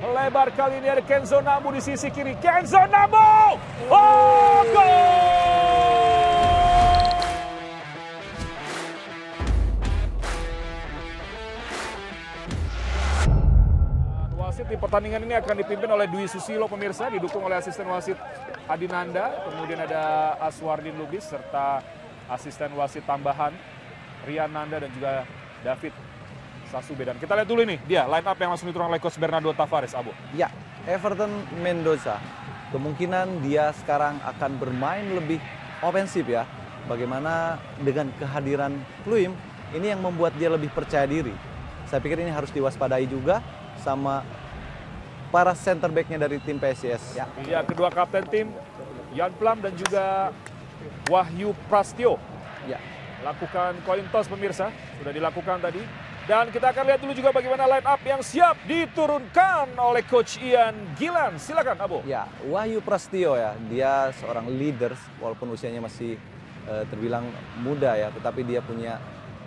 Melebar kali ini ada Kenzo Nambu di sisi kiri. Kenzo Nambu! Oh, gol! Wasit di pertandingan ini akan dipimpin oleh Dwi Susilo pemirsa, didukung oleh asisten wasit Adinanda, kemudian ada Aswardin Lubis serta asisten wasit tambahan Rian Nanda dan juga David Sasubedan. Kita lihat dulu ini dia line up yang langsung diturunkan oleh Coach Bernardo Tavares, Abu. Ya, Everton Mendoza. Kemungkinan dia sekarang akan bermain lebih ofensif ya. Bagaimana dengan kehadiran Pluim, ini yang membuat dia lebih percaya diri. Saya pikir ini harus diwaspadai juga sama para center back-nya dari tim PSIS. Ya, kedua kapten tim, Yan Plam dan juga Wahyu Prastyo. Ya. Lakukan coin toss pemirsa, sudah dilakukan tadi. Dan kita akan lihat dulu juga bagaimana line up yang siap diturunkan oleh Coach Ian Gilan. Silakan, Abu. Ya, Wahyu Prastyo ya, dia seorang leader walaupun usianya masih terbilang muda ya, tetapi dia punya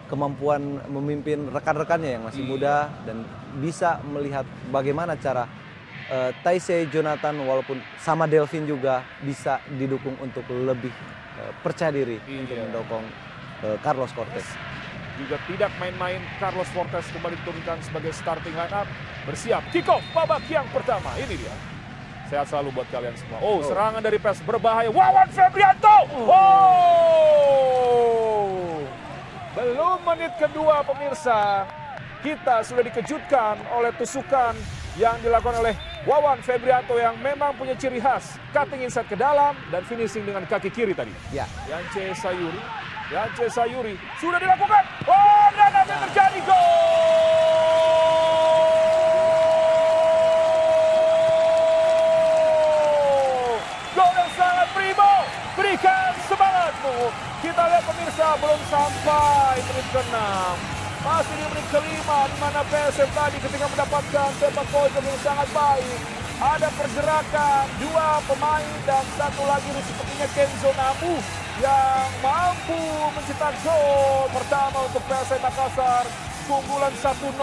kemampuan memimpin rekan-rekannya yang masih muda dan bisa melihat bagaimana cara Taisei Jonathan walaupun sama Delvin juga bisa didukung untuk lebih percaya diri untuk mendukung Carlos Cortez. Juga tidak main-main, Carlos Fortes kembali diturunkan sebagai starting line up. Bersiap, kick off babak yang pertama. Ini dia. Sehat selalu buat kalian semua. Oh, serangan dari PES berbahaya. Wawan Febrianto. Oh. Belum menit kedua pemirsa. Kita sudah dikejutkan oleh tusukan yang dilakukan oleh Wawan Febrianto yang memang punya ciri khas. Cutting inside ke dalam dan finishing dengan kaki kiri tadi. Ya. Yance Sayuri sudah dilakukan. Oh, dan apa yang terjadi? Gol! Gol yang sangat primo. Berikan semangatmu. Kita lihat pemirsa, belum sampai menit ke-6. Masih di menit ke-5 di mana PSM tadi ketika mendapatkan sepak pojok yang sangat baik. Ada pergerakan, dua pemain dan satu lagi sepertinya Kenzo Nambu yang mampu mencetak gol pertama untuk PSM Makassar. Keunggulan 1-0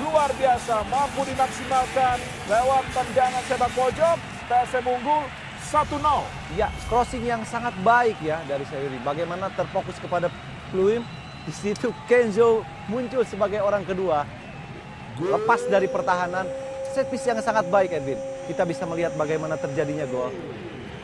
luar biasa, mampu dimaksimalkan lewat tendangan sepak pojok. PSM unggul 1-0. Ya, crossing yang sangat baik ya dari Sayuri. Bagaimana terfokus kepada Pluim. Di situ Kenzo muncul sebagai orang kedua. Lepas dari pertahanan, set piece yang sangat baik, Edwin. Kita bisa melihat bagaimana terjadinya gol.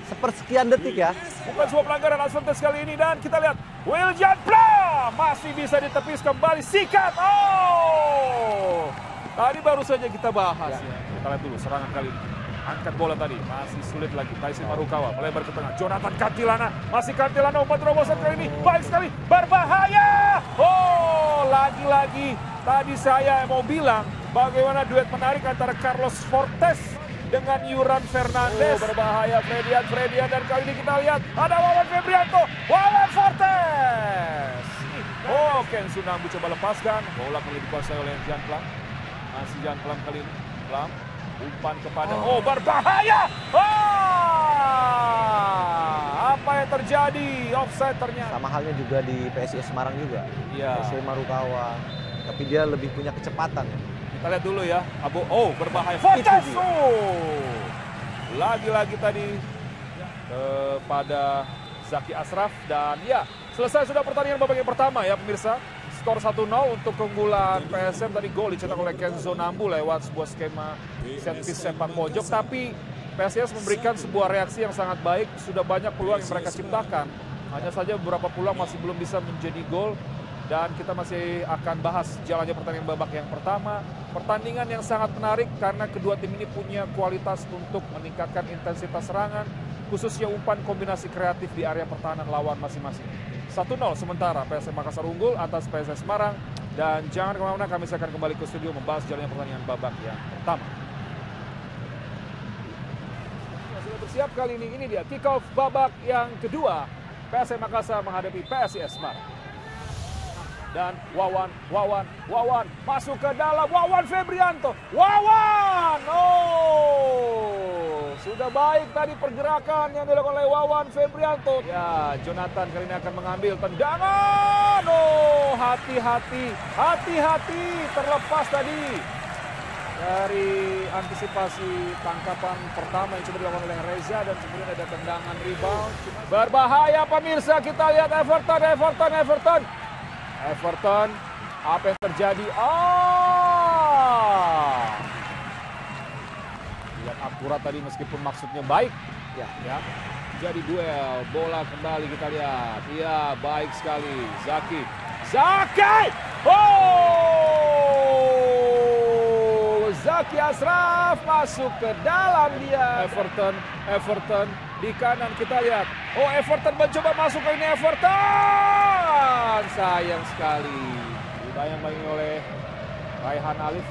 Sepersekian detik ya. Bukan sebuah pelanggaran Asvantes kali ini dan kita lihat Wiljan Plam masih bisa ditepis kembali, sikat. Oh, tadi baru saja kita bahas ya. Kita lihat dulu serangan kali ini. Angkat bola tadi, masih sulit lagi. Taisi Marukawa melebar ke tengah. Jonathan Kantilana, masih Kantilana umpan terobosan kali ini. Baik sekali, berbahaya. Oh, lagi-lagi tadi saya mau bilang bagaimana duet menarik antara Carlos Fortes dengan Yuran Fernandes. Oh, berbahaya Fredian dan kali ini kita lihat ada Wawan Febrianto. Wawan Fortes. Oh, Kenzo Nambu coba lepaskan. Bola kembali dikuasai oleh Jan Plam. Masih Jan Plam kali ini. Plam umpan kepada berbahaya. Apa yang terjadi? Offside ternyata. Sama halnya juga di PSIS Semarang juga. Iya. PSIS Marukawa. Tapi dia lebih punya kecepatan ya. Kita lihat dulu ya, Abu. Oh, berbahaya. Fortes. Lagi-lagi tadi kepada Zaki Asraf dan ya, selesai sudah pertandingan babak yang pertama ya pemirsa. Skor 1-0 untuk keunggulan PSM, tadi gol dicetak oleh Kenzo Nambu lewat sebuah skema set piece sepak pojok. Tapi PSIS memberikan sebuah reaksi yang sangat baik, sudah banyak peluang yang mereka ciptakan. Hanya saja beberapa peluang masih belum bisa menjadi gol. Dan kita masih akan bahas jalannya pertandingan babak yang pertama. Pertandingan yang sangat menarik karena kedua tim ini punya kualitas untuk meningkatkan intensitas serangan, khususnya umpan kombinasi kreatif di area pertahanan lawan masing-masing. 1-0 sementara PSM Makassar unggul atas PSS Semarang. Dan jangan kemana-mana, kami akan kembali ke studio membahas jalannya pertandingan babak yang pertama. Sudah bersiap kali ini dia kick off babak yang kedua. PSM Makassar menghadapi PSIS Semarang. Dan Wawan masuk ke dalam. Wawan Febrianto. Wawan! Oh, sudah baik tadi pergerakan yang dilakukan oleh Wawan Febrianto. Ya, Jonathan kali ini akan mengambil tendangan. Oh, hati-hati terlepas tadi. dari antisipasi tangkapan pertama yang coba dilakukan oleh Reza dan kemudian ada tendangan rebound. Berbahaya pemirsa, kita lihat Everton. Apa yang terjadi? Lihat akurat tadi meskipun maksudnya baik. Ya. Jadi duel, bola kembali kita lihat. Iya, baik sekali. Zaki. Zaki Ashraf masuk ke dalam dia. Everton di kanan kita lihat. Everton mencoba masuk ke ini Everton. Sayang sekali. Dibayang-bayang oleh Raihan Alif.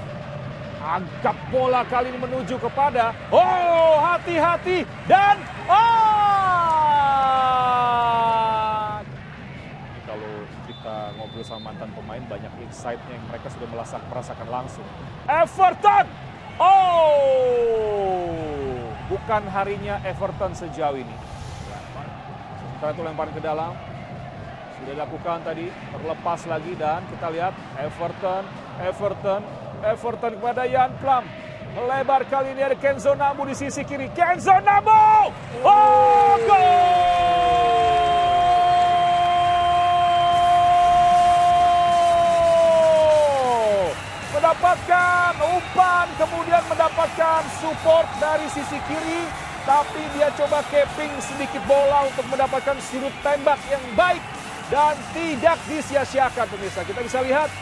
Angkat bola kali ini menuju kepada. Hati-hati dan ini kalau kita ngobrol sama mantan pemain banyak insight-nya yang mereka sudah merasakan langsung. Everton! Bukan harinya Everton sejauh ini. Sementara itu lemparan ke dalam. Sudah dilakukan tadi, terlepas lagi dan kita lihat Everton kepada Yan Plam. Melebar kali ini ada Kenzo Namu di sisi kiri. Kenzo Namu! Gol! Mendapatkan umpan, kemudian mendapatkan support dari sisi kiri. Tapi dia coba capping sedikit bola untuk mendapatkan sudut tembak yang baik. Dan tidak disia-siakan pemirsa. Kita bisa lihat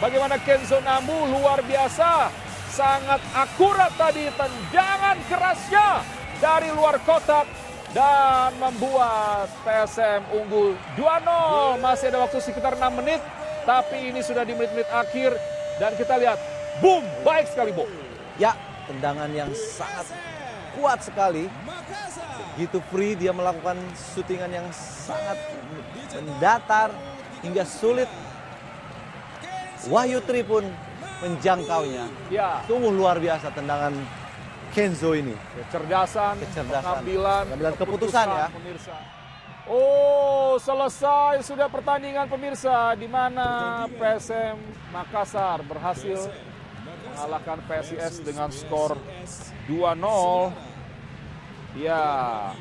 bagaimana Kenzo Namu luar biasa. Sangat akurat tadi tendangan kerasnya dari luar kotak. Dan membuat PSM unggul 2-0. Masih ada waktu sekitar 6 menit. Tapi ini sudah di menit-menit akhir. Dan kita lihat, boom, baik sekali, Bo. Ya, tendangan yang sangat kuat sekali. Begitu free, dia melakukan syutingan yang sangat mendatar hingga sulit. Wahyu Tri pun menjangkaunya. Ya. Sungguh luar biasa tendangan Kenzo ini. Kecerdasan, pengambilan keputusan ya. Pemirsa. Selesai sudah pertandingan pemirsa, di mana PSM Makassar berhasil mengalahkan PSIS dengan skor 2-0. Ya,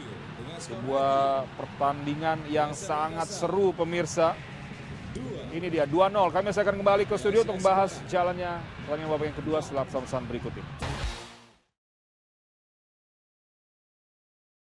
sebuah pertandingan yang sangat seru pemirsa. Ini dia 2-0. Kami akan kembali ke studio untuk membahas jalannya pertandingan babak yang kedua setelah pesan berikut ini.